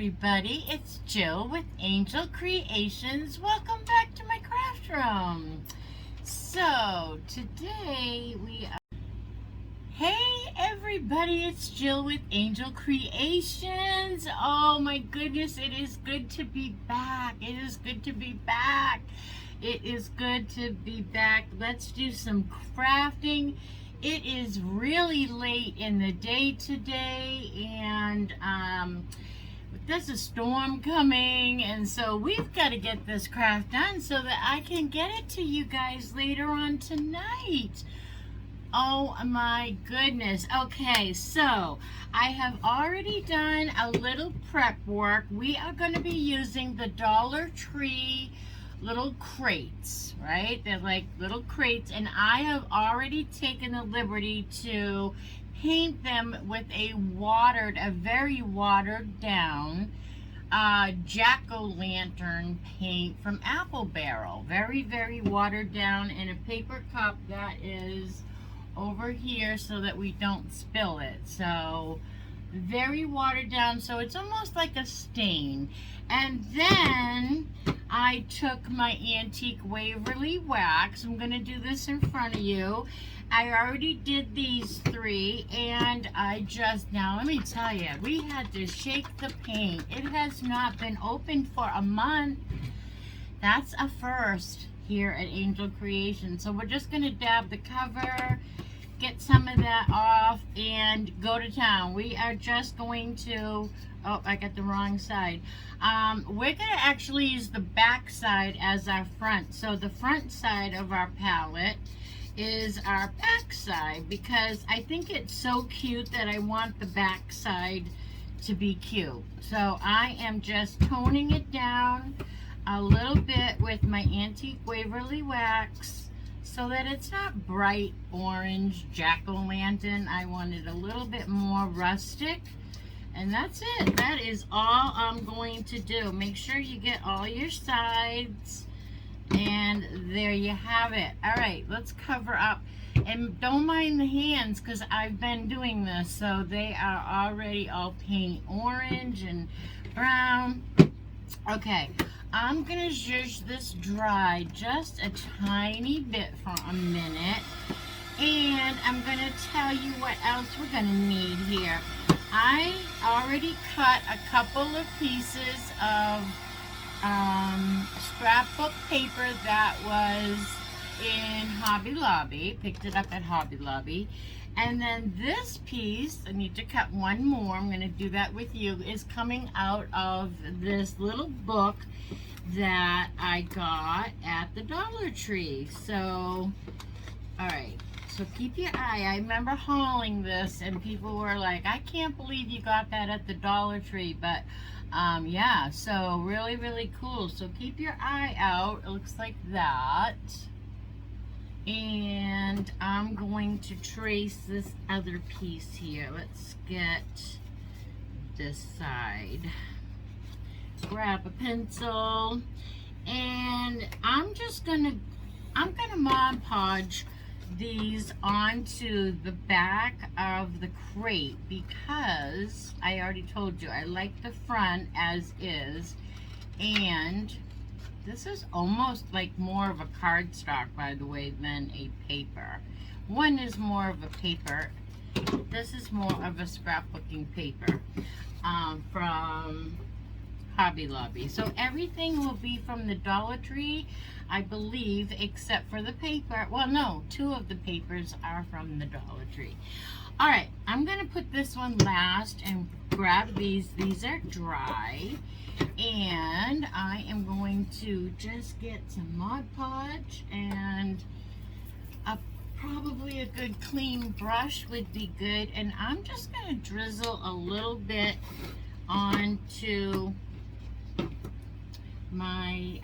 everybody, it's Jill with Angel Creations. Welcome back to my craft room. So today hey everybody, it's Jill with Angel Creations. Oh my goodness, it is good to be back. It is good to be back. It is good to be back. Let's do some crafting. It is really late in the day today, and there's a storm coming, and so we've got to get this craft done so that I can get it to you guys later on tonight. Oh my goodness. Okay, so I have already done a little prep work. We are going to be using the Dollar Tree little crates, right? They're like little crates, and I have already taken the liberty to paint them with a very watered down jack-o'-lantern paint from Apple Barrel. Very watered down, in a paper cup that is over here so that we don't spill it. So very watered down, so it's almost like a stain. And then I took my antique Waverly wax. I'm going to do this in front of you. I already did these three, and now let me tell you, we had to shake the paint. It has not been opened for a month. That's a first here at Angel Creation. So we're just going to dab the cover, get some of that off, and go to town. We are just going to, oh, I got the wrong side. We're going to actually use the back side as our front. So the front side of our palette is our back side, because I think it's so cute that I want the back side to be cute. So I am just toning it down a little bit with my antique Waverly wax, so that it's not bright orange jack-o'-lantern. I want it a little bit more rustic. And that's it. That is all I'm going to do. Make sure you get all your sides. And there you have it. All right, let's cover up. And don't mind the hands, because I've been doing this. So they are already all paint orange and brown. Okay, I'm going to zhuzh this dry just a tiny bit for a minute. And I'm going to tell you what else we're going to need here. I already cut a couple of pieces of scrapbook paper that was in Hobby Lobby. Picked it up at Hobby Lobby. And then this piece, I need to cut one more, I'm going to do that with you, is coming out of this little book that I got at the Dollar Tree. So, alright, so keep your eye. I remember hauling this, and people were like, I can't believe you got that at the Dollar Tree. But, yeah, so really cool. So keep your eye out. It looks like that. And I'm going to trace this other piece here. Let's get this side. Grab a pencil, and I'm gonna Mod Podge these onto the back of the crate, because I already told you I like the front as is, and this is almost like more of a cardstock, by the way, than a paper. One is more of a paper. This is more of a scrapbooking paper from Hobby Lobby. So everything will be from the Dollar Tree, I believe, except for the paper. Well, no, two of the papers are from the Dollar Tree. All right, I'm going to put this one last and grab these. These are dry. And I am going to just get some Mod Podge, and probably a good clean brush would be good. And I'm just going to drizzle a little bit onto my,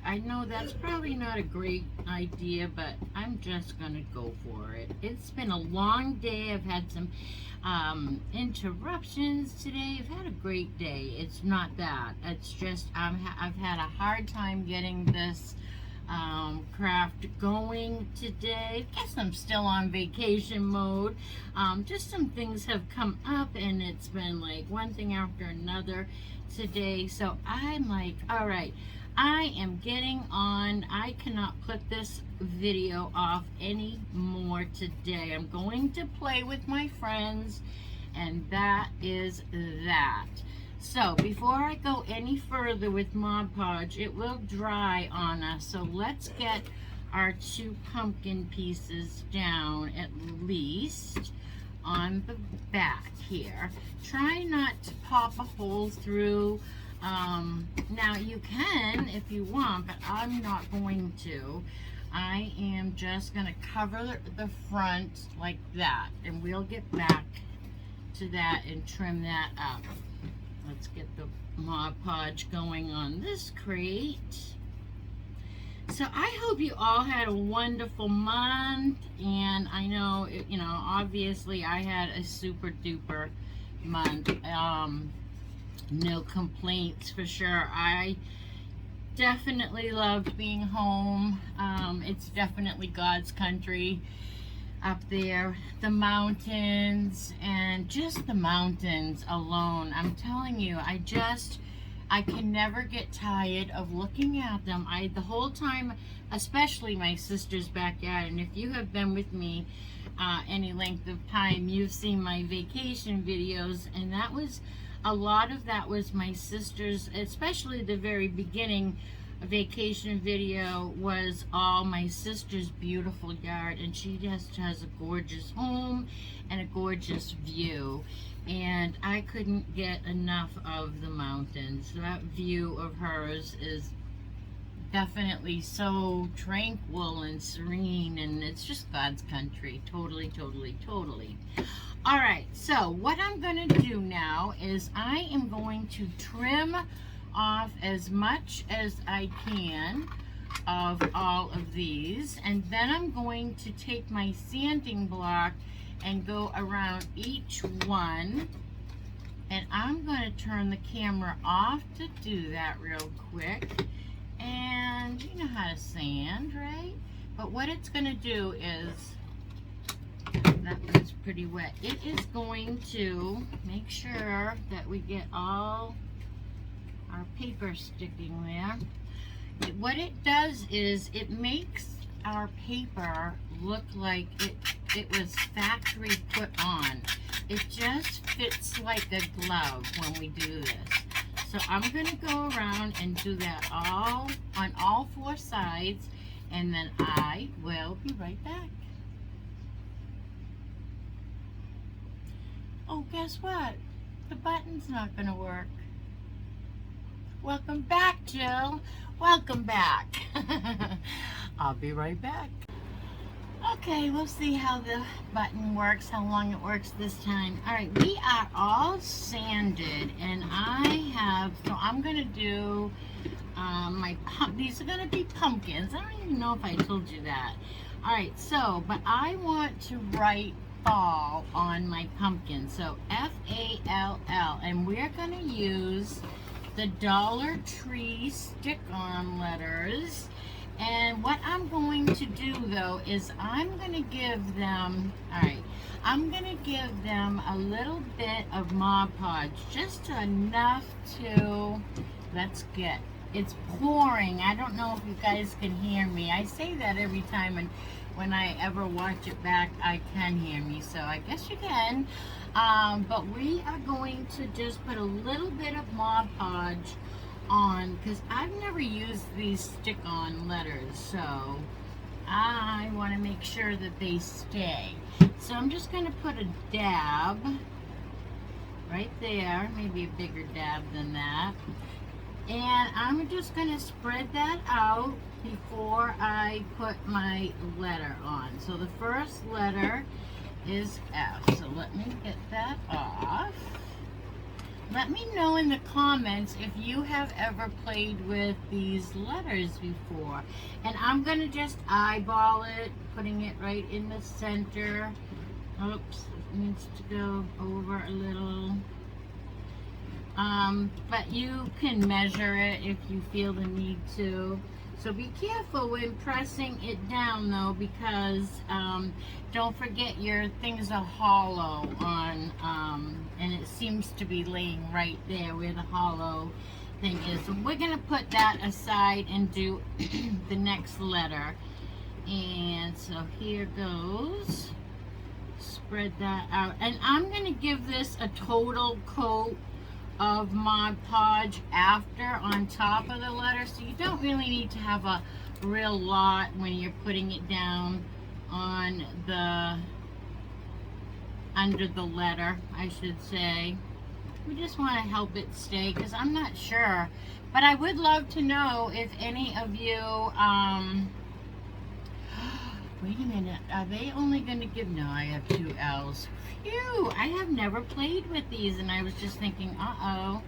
I know that's probably not a great idea, but I'm just going to go for it. It's been a long day. I've had some interruptions today. I've had a great day. It's not that. It's just I've had a hard time getting this craft going today. Guess I'm still on vacation mode. Just some things have come up and it's been like one thing after another today. So I'm like, all right, I am getting on. I cannot put this video off anymore today. I'm going to play with my friends, and that is that. So before I go any further with Mod Podge, it will dry on us. So let's get our 2 pumpkin pieces down at least on the back here. Try not to pop a hole through. Now you can if you want, but I'm not going to. I am just going to cover the front like that, and we'll get back to that and trim that up. Let's get the Mod Podge going on this crate. So I hope you all had a wonderful month, and I know, you know, obviously I had a super duper month. No complaints for sure. I definitely loved being home. It's definitely God's country up there. The mountains, and just the mountains alone. I'm telling you, I can never get tired of looking at them. The whole time, especially my sister's backyard, and if you have been with me any length of time, you've seen my vacation videos, and that was, a lot of that was my sister's, especially the very beginning vacation video was all my sister's beautiful yard, and she just has a gorgeous home and a gorgeous view, and I couldn't get enough of the mountains. That view of hers is definitely so tranquil and serene, and it's just God's country. Totally, totally, totally. All right, so what I'm going to do now is I am going to trim off as much as I can of all of these, and then I'm going to take my sanding block and go around each one, and I'm going to turn the camera off to do that real quick. And you know how to sand, right? But what it's going to do is, that was pretty wet, it is going to make sure that we get all our paper sticking there. What it does is it makes our paper look like it was factory put on. It just fits like a glove when we do this. So I'm going to go around and do that all on all 4 sides, and then I will be right back. Oh, guess what? The button's not going to work. Welcome back, Jill. Welcome back. I'll be right back. Okay, we'll see how the button works, how long it works this time. All right, we are all sanded, and so I'm going to do these are going to be pumpkins. I don't even know if I told you that. All right, so, but I want to write fall on my pumpkin. So F-A-L-L, and we're going to use the Dollar Tree stick-on letters. And what I'm going to do though is I'm going to give them, I'm going to give them a little bit of Mod Podge, just enough to, it's pouring. I don't know if you guys can hear me. I say that every time, and when I ever watch it back, I can hear me, so I guess you can. But we are going to just put a little bit of Mod Podge on, because I've never used these stick-on letters, so I want to make sure that they stay. So I'm just going to put a dab right there, maybe a bigger dab than that, and I'm just going to spread that out before I put my letter on. So the first letter is F, so let me get that off. Let me know in the comments if you have ever played with these letters before. And I'm going to just eyeball it, putting it right in the center. Oops, it needs to go over a little. But you can measure it if you feel the need to. So be careful when pressing it down though, because don't forget your things are hollow on, and it seems to be laying right there where the hollow thing is. So we're gonna put that aside and do the next letter. And so here goes. Spread that out. And I'm gonna give this a total coat of Mod Podge after on top of the letter, so you don't really need to have a real lot when you're putting it down on the under the letter, I should say. We just want to help it stay, because I'm not sure, but I would love to know if any of you wait a minute, are they only going to give, no, I have 2 L's. Phew, I have never played with these, and I was just thinking, uh-oh,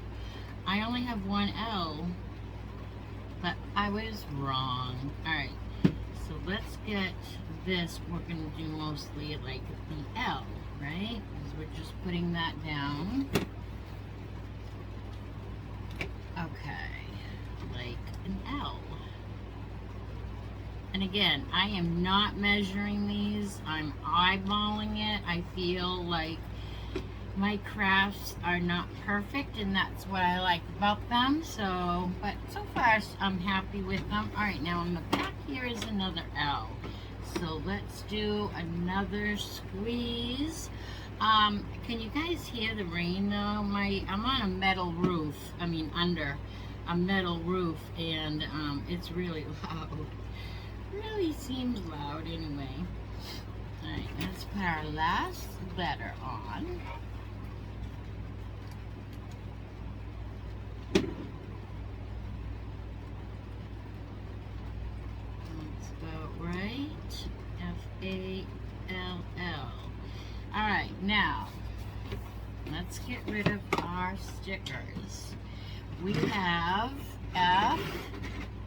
I only have 1 L. But I was wrong. Alright, so let's get this. We're going to do mostly like the L, right? Because we're just putting that down. Okay, like an L. And again, I am not measuring these. I'm eyeballing it. I feel like my crafts are not perfect, and that's what I like about them. So, but so far I'm happy with them. All right, now on the back here is another L. So let's do another squeeze. Can you guys hear the rain though? I'm on a metal roof. I mean, under a metal roof, and it's really loud. Really seems loud anyway. Alright, let's put our last letter on. That's about right. F-A-L-L. Alright, now let's get rid of our stickers. We have F,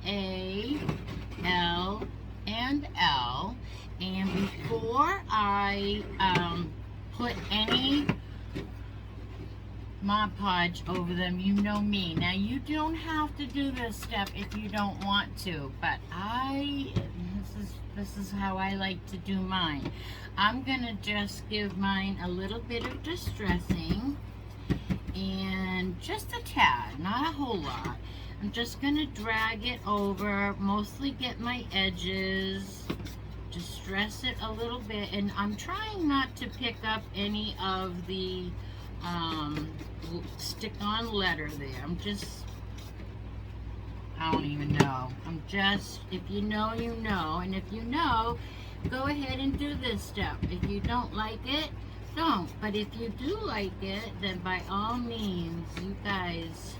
A, L, and L, and before I put any Mod Podge over them, you know me. Now you don't have to do this step if you don't want to, but this is how I like to do mine. I'm gonna just give mine a little bit of distressing, and just a tad, not a whole lot. I'm just going to drag it over, mostly get my edges, distress it a little bit, and I'm trying not to pick up any of the stick-on letter there. I don't even know. If you know, you know, and if you know, go ahead and do this step. If you don't like it, don't. But if you do like it, then by all means, you guys,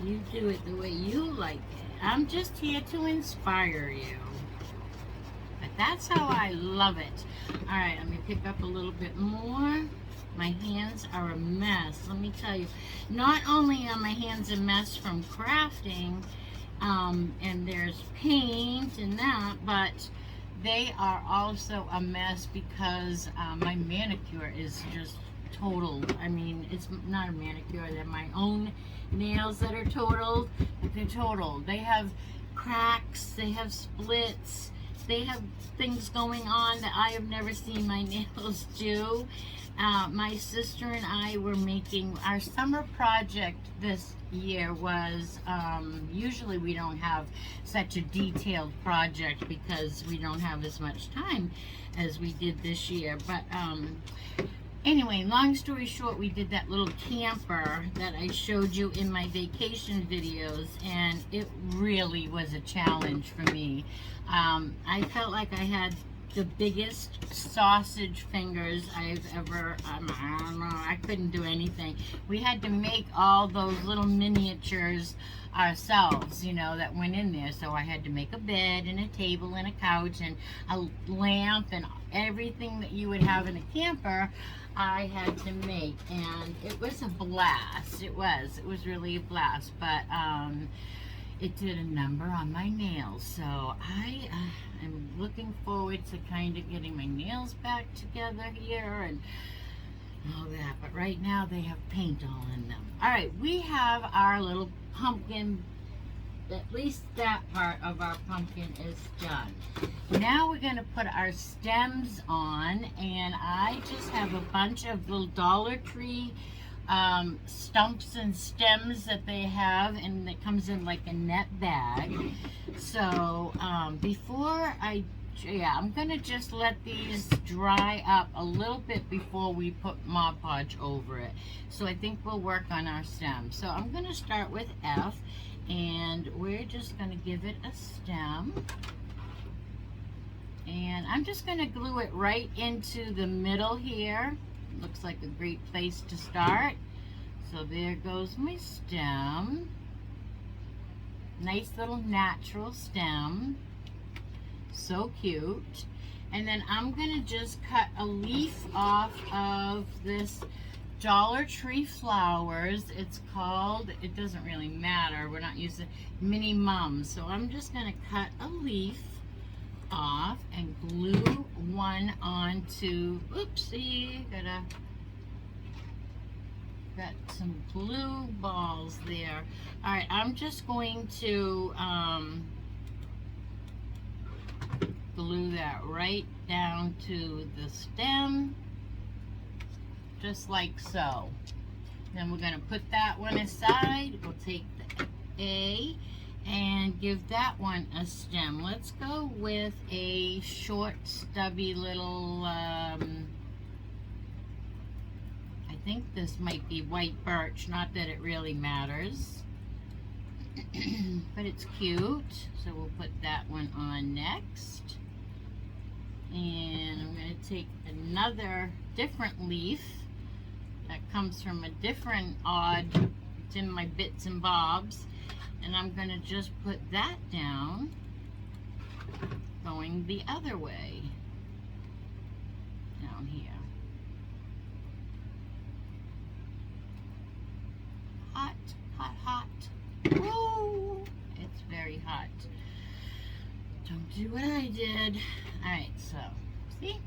you do it the way you like it. I'm just here to inspire you. But that's how I love it. Alright, let me pick up a little bit more. My hands are a mess. Let me tell you, not only are my hands a mess from crafting, and there's paint and that, but they are also a mess because my manicure is just totaled. I mean, it's not a manicure, they're my own nails that are totaled, but they're totaled. They have cracks, they have splits, they have things going on that I have never seen my nails do. My sister and I were making our summer project this year was, usually we don't have such a detailed project because we don't have as much time as we did this year, but anyway, long story short, we did that little camper that I showed you in my vacation videos, and it really was a challenge for me. I felt like I had the biggest sausage fingers I've ever, I don't know, I couldn't do anything. We had to make all those little miniatures ourselves, you know, that went in there. So I had to make a bed and a table and a couch and a lamp and everything that you would have in a camper, I had to make. And it was a blast. It was really a blast. But it did a number on my nails. So I am looking forward to kind of getting my nails back together here and all that. But right now they have paint all in them. All right, we have our little pumpkin at least that part of our pumpkin is done. Now we're gonna put our stems on, and I just have a bunch of little Dollar Tree stumps and stems that they have, and it comes in like a net bag. So I'm gonna just let these dry up a little bit before we put Mod Podge over it. So I think we'll work on our stem. So I'm gonna start with F, and we're just gonna give it a stem. And I'm just gonna glue it right into the middle here. Looks like a great place to start. So there goes my stem. Nice little natural stem. So cute. And then I'm gonna just cut a leaf off of this Dollar Tree flowers. It's called, it doesn't really matter, we're not using mini mums. So I'm just gonna cut a leaf off and glue one onto, oopsie, got some glue balls there. All right, I'm just going to glue that right down to the stem, just like so. Then we're gonna put that one aside. We'll take the A and give that one a stem. Let's go with a short, stubby little, I think this might be white birch, not that it really matters. But it's cute, so we'll put that one on next. And I'm going to take another different leaf that comes from a different odd, it's in my bits and bobs, and I'm going to just put that down, going the other way, down here. Hot, hot, hot. Woo! It's very hot. Don't do what I did. Alright, so, see?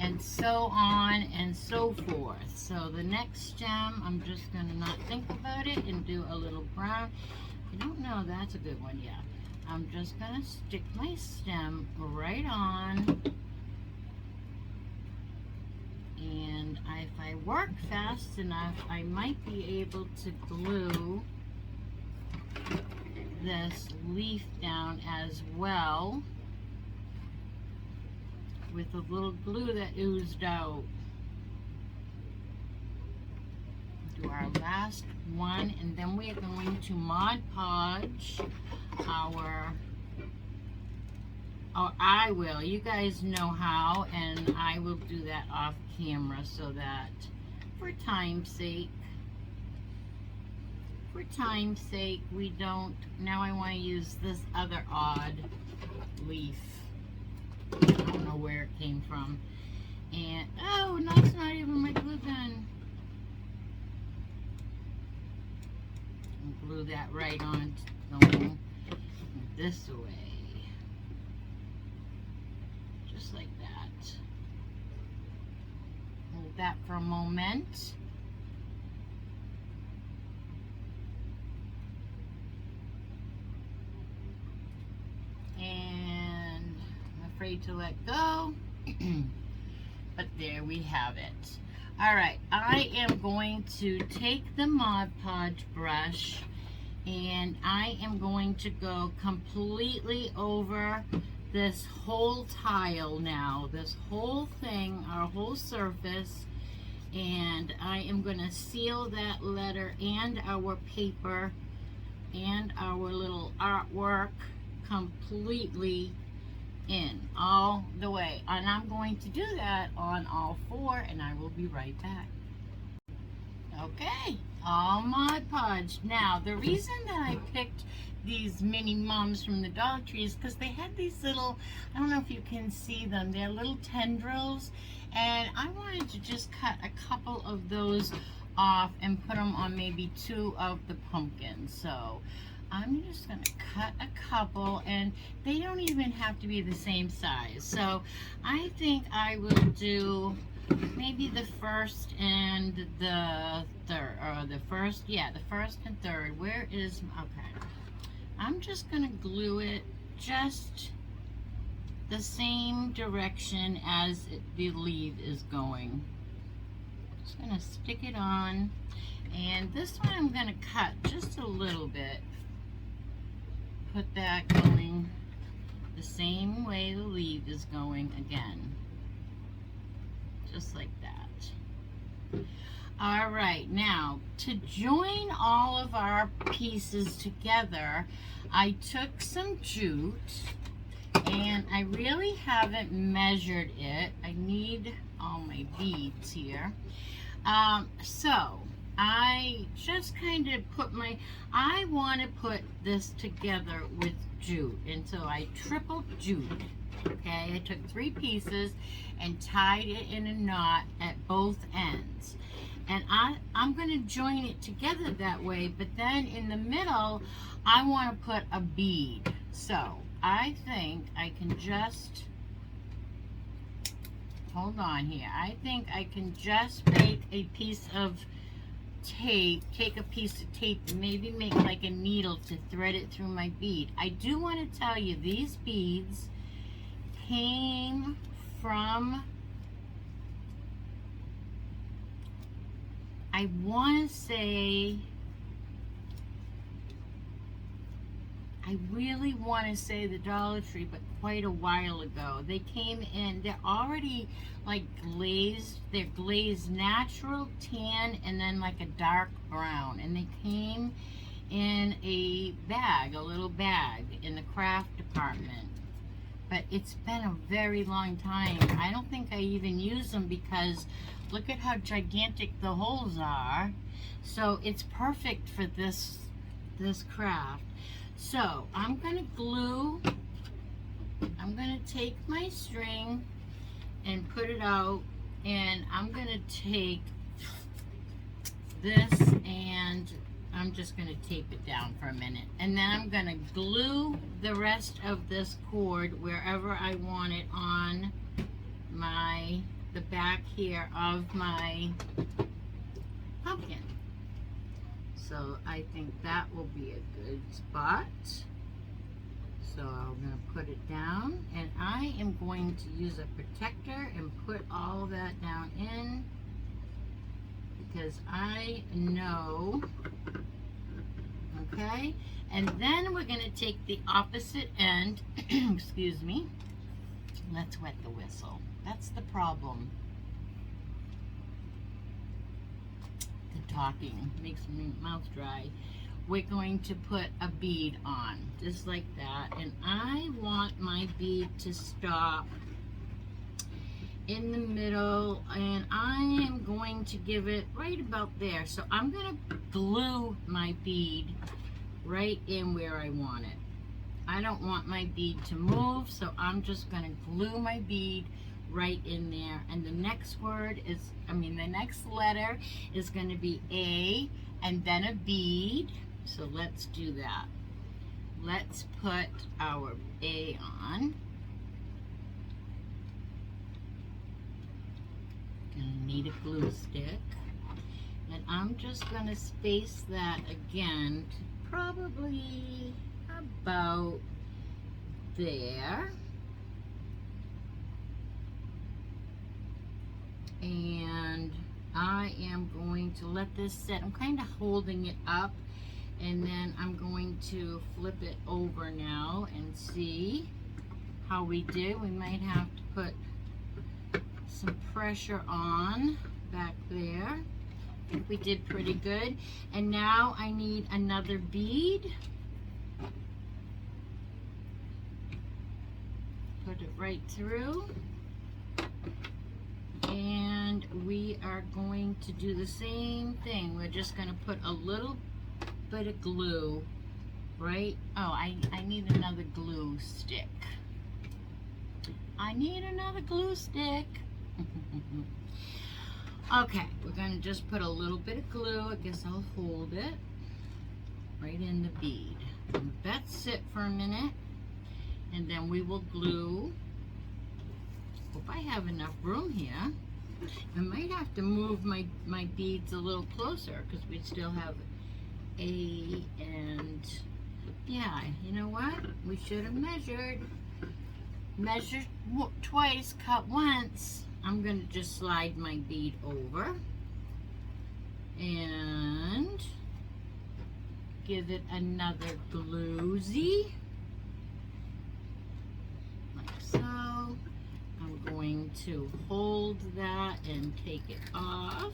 And so on and so forth. So the next stem, I'm just going to not think about it and do a little brown. I don't know, that's a good one, yeah. I'm just going to stick my stem right on. And if I work fast enough, I might be able to glue this leaf down as well with a little glue that oozed out. Do our last one, and then we are going to Mod Podge I will, you guys know how, and I will do that off camera so that for time's sake, we don't, now I want to use this other odd leaf. I don't know where it came from. And, oh, no, it's not even my glue gun. I'll glue that right on, going this way. Just like that. Hold that for a moment. And I'm afraid to let go. But there we have it. Alright, I am going to take the Mod Podge brush and I am going to go completely over this whole tile now, this whole thing, our whole surface, and I am going to seal that letter and our paper and our little artwork completely in all the way, and I'm going to do that on all four, and I will be right back. Okay, all Mod Podge. Now the reason that I picked these mini mums from the Dollar Tree is because they had these little, I don't know if you can see them, they're little tendrils, and I wanted to just cut a couple of those off and put them on maybe two of the pumpkins. So I'm just going to cut a couple, and they don't even have to be the same size. So I think I will do maybe the first and the third, or the first and third. Where is, okay. I'm just gonna glue it just the same direction as the leaf is going. Just gonna stick it on, and this one I'm gonna cut just a little bit. Put that going the same way the leaf is going again. Just like that. All right, now to join all of our pieces together, I took some jute, and I really haven't measured it. I need all my beads here. So I just kind of put I want to put this together with jute, and so I tripled jute. Okay, I took 3 pieces and tied it in a knot at both ends. And I'm going to join it together that way, but then in the middle, I want to put a bead. So I think I can just, hold on here, I think I can just make a piece of tape, take a piece of tape and maybe make like a needle to thread it through my bead. I do want to tell you, these beads came from, I want to say, I really want to say the Dollar Tree, but quite a while ago. They came in, they're already like glazed, they're glazed natural tan and then like a dark brown. And they came in a bag, a little bag in the craft department. But it's been a very long time. I don't think I even use them because look at how gigantic the holes are. So it's perfect for this craft. So I'm going to glue, I'm going to take my string and put it out, and I'm going to take this and I'm just going to tape it down for a minute, and then I'm going to glue the rest of this cord wherever I want it on the back here of my pumpkin. So I think that will be a good spot. So I'm going to put it down, and I am going to use a protector and put all that down in, because I know, okay? And then we're going to take the opposite end, excuse me, let's wet the whistle. That's the problem. The talking makes my mouth dry. We're going to put a bead on, just like that. And I want my bead to stop in the middle, and I am going to give it right about there. So I'm going to glue my bead right in where I want it. I don't want my bead to move, so I'm just going to glue my bead right in there. And the next word is, the next letter is going to be A, and then a bead. So let's do that. Let's put our A on. Gonna need a glue stick, and I'm just gonna space that again to probably about there. And I am going to let this sit. I'm kind of holding it up, and then I'm going to flip it over now and see how we did. We might have to put some pressure on back there. I think we did pretty good. And now I need another bead. Put it right through. And we are going to do the same thing. We're just going to put a little bit of glue right. Oh, I need another glue stick. I need another glue stick. Okay, we're going to just put a little bit of glue. I guess I'll hold it right in the bead. Let that sit for a minute, and then we will glue. Hope I have enough room here. I might have to move my beads a little closer because we still have A and yeah, you know what? We should have measured. Measure twice, cut once. I'm going to just slide my bead over and give it another glue-zy, like so. I'm going to hold that and take it off,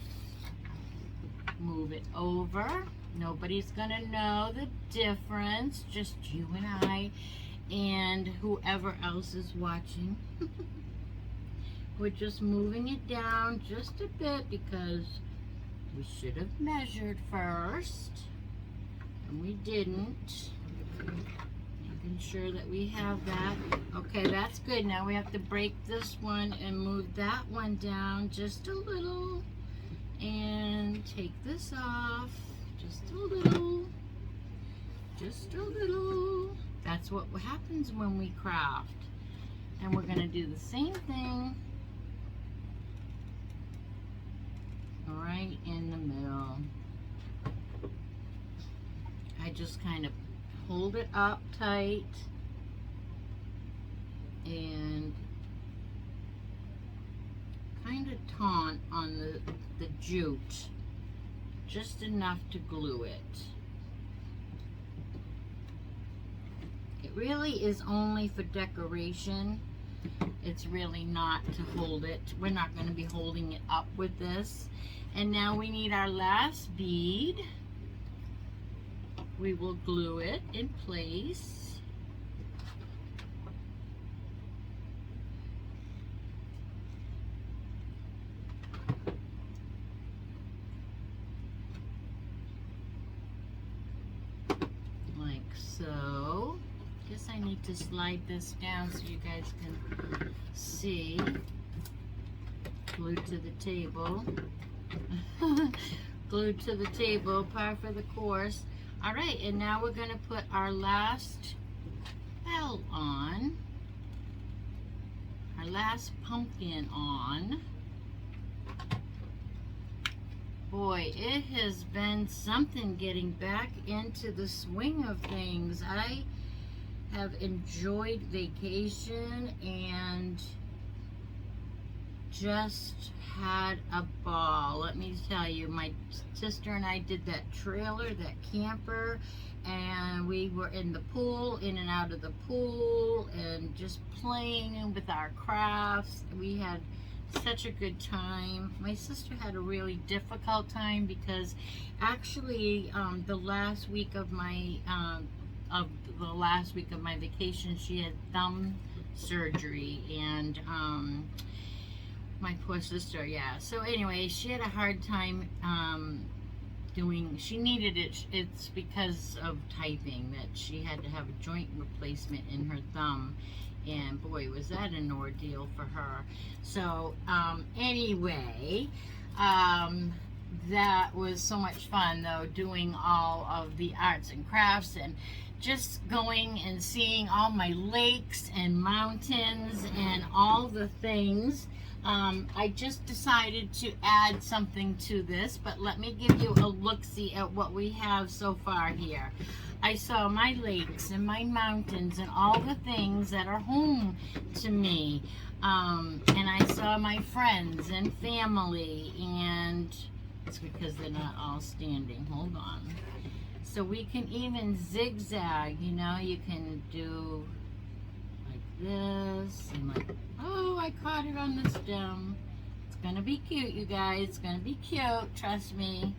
move it over. Nobody's gonna know the difference, just you and I and whoever else is watching. We're just moving it down just a bit because we should have measured first and we didn't. Making sure that we have that. Okay, that's good. Now we have to break this one and move that one down just a little and take this off just a little, just a little. That's what happens when we craft. And we're going to do the same thing right in the middle. I just kind of hold it up tight and kind of taunt on the jute, just enough to glue it. It really is only for decoration. It's really not to hold it. We're not going to be holding it up with this. And now we need our last bead. We will glue it in place. Like so. Guess I need to slide this down so you guys can see. Glued to the table. Glued to the table, par for the course. All right, and now we're going to put our last bell on, our last pumpkin on. Boy, it has been something getting back into the swing of things. I have enjoyed vacation and just had a ball. Let me tell you, my sister and I did that trailer, that camper, and we were in the pool, in and out of the pool, and just playing with our crafts. We had such a good time. My sister had a really difficult time because actually the last week of my vacation, she had thumb surgery, and my poor sister, yeah. So anyway, she had a hard time she needed it. It's because of typing that she had to have a joint replacement in her thumb. And boy, was that an ordeal for her. So anyway, that was so much fun though, doing all of the arts and crafts and just going and seeing all my lakes and mountains and all the things. I just decided to add something to this, but let me give you a look-see at what we have so far here. I saw my lakes and my mountains and all the things that are home to me. And I saw my friends and family, and it's because they're not all standing. Hold on. So we can even zigzag, you know, you can do like this and like, oh, I caught it on the stem. It's gonna be cute, you guys. It's gonna be cute, trust me.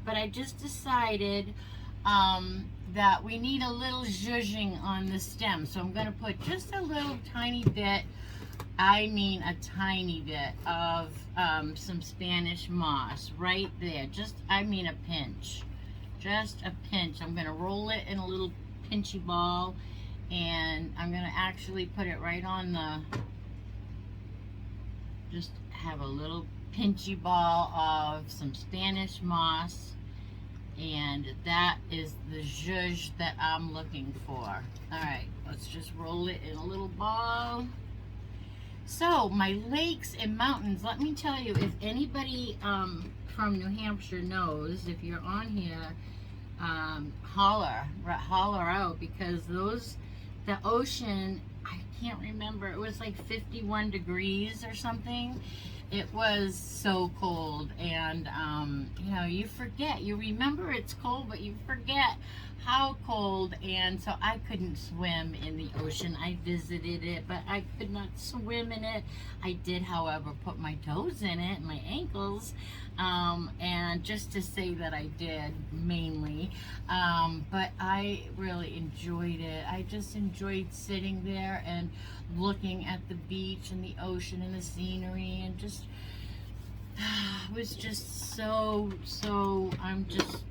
But I just decided that we need a little zhuzhing on the stem. So I'm gonna put just a little tiny bit, I mean a tiny bit of some Spanish moss right there. Just, I mean a pinch. Just a pinch. I'm gonna roll it in a little pinchy ball, and I'm gonna actually put it right on the, just have a little pinchy ball of some Spanish moss, and that is the zhuzh that I'm looking for. All right, let's just roll it in a little ball. So my lakes and mountains, let me tell you, if anybody from New Hampshire knows, if you're on here, holler out, because the ocean, I can't remember, it was like 51 degrees or something. It was so cold, and you know, you forget, you remember it's cold, but you forget how cold. And so I couldn't swim in the ocean. I visited it, but I could not swim in it. I did, however, put my toes in it, my ankles, and just to say that I did, mainly, but I really enjoyed it. I just enjoyed sitting there and looking at the beach and the ocean and the scenery, and just it was just so,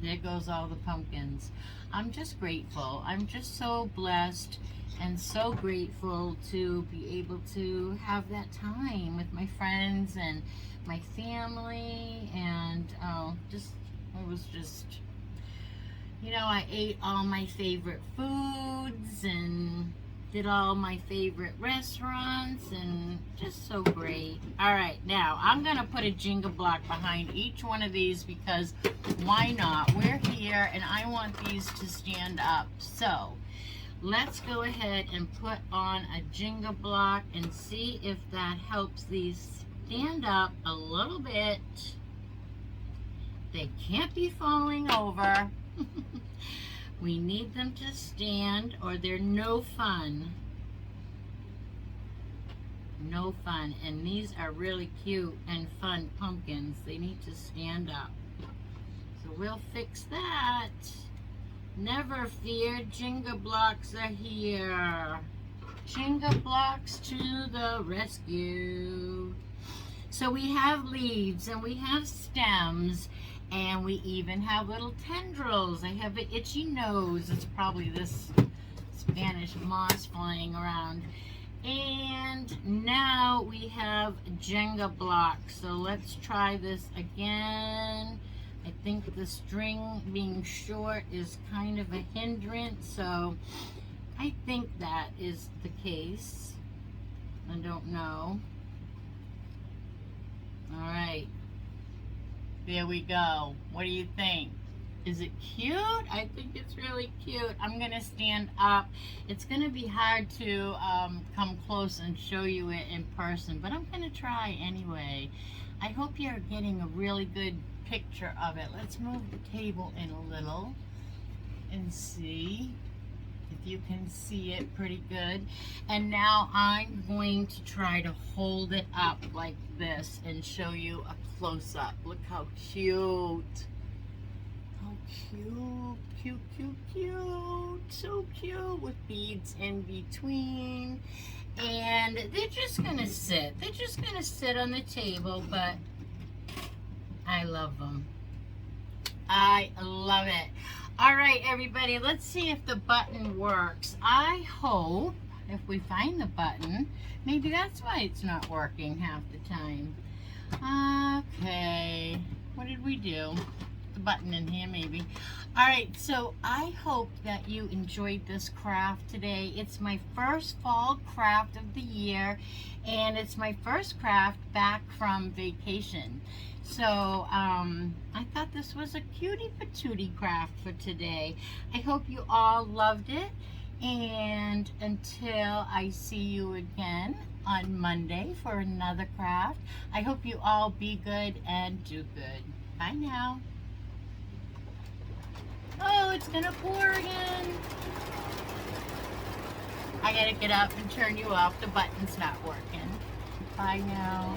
there goes all the pumpkins. I'm just grateful. I'm just so blessed and so grateful to be able to have that time with my friends and my family, and it was just, you know, I ate all my favorite foods and did all my favorite restaurants, and just so great. All right, now I'm gonna put a Jenga block behind each one of these, because why not? We're here and I want these to stand up. So let's go ahead and put on a Jenga block and see if that helps these stand up a little bit. They can't be falling over. We need them to stand, or they're no fun. No fun. And these are really cute and fun pumpkins. They need to stand up. So we'll fix that. Never fear, Jenga blocks are here. Jenga blocks to the rescue. So we have leaves and we have stems, and we even have little tendrils. I have an itchy nose. It's probably this Spanish moss flying around. And now we have Jenga blocks. So let's try this again. I think the string being short is kind of a hindrance, so I think that is the case. I don't know. All right. There we go. What do you think? Is it cute? I think it's really cute. I'm gonna stand up. It's gonna be hard to come close and show you it in person, but I'm gonna try anyway. I hope you're getting a really good picture of it. Let's move the table in a little and see if you can see it pretty good. And now I'm going to try to hold it up like this and show you a close-up. Look how cute. How cute, cute, cute, cute. So cute, with beads in between. And they're just gonna sit. They're just gonna sit on the table, but I love them. I love it. All right, everybody, let's see if the button works. I hope, if we find the button, maybe that's why it's not working half the time. Okay, what did we do? The button in here, maybe. All right, so I hope that you enjoyed this craft today. It's my first fall craft of the year, and it's my first craft back from vacation. So I thought this was a cutie patootie craft for today. I hope you all loved it, and until I see you again on Monday for another craft, I hope you all be good and do good. Bye now. Oh, it's gonna pour again. I gotta get up and turn you off. The button's not working. Bye now.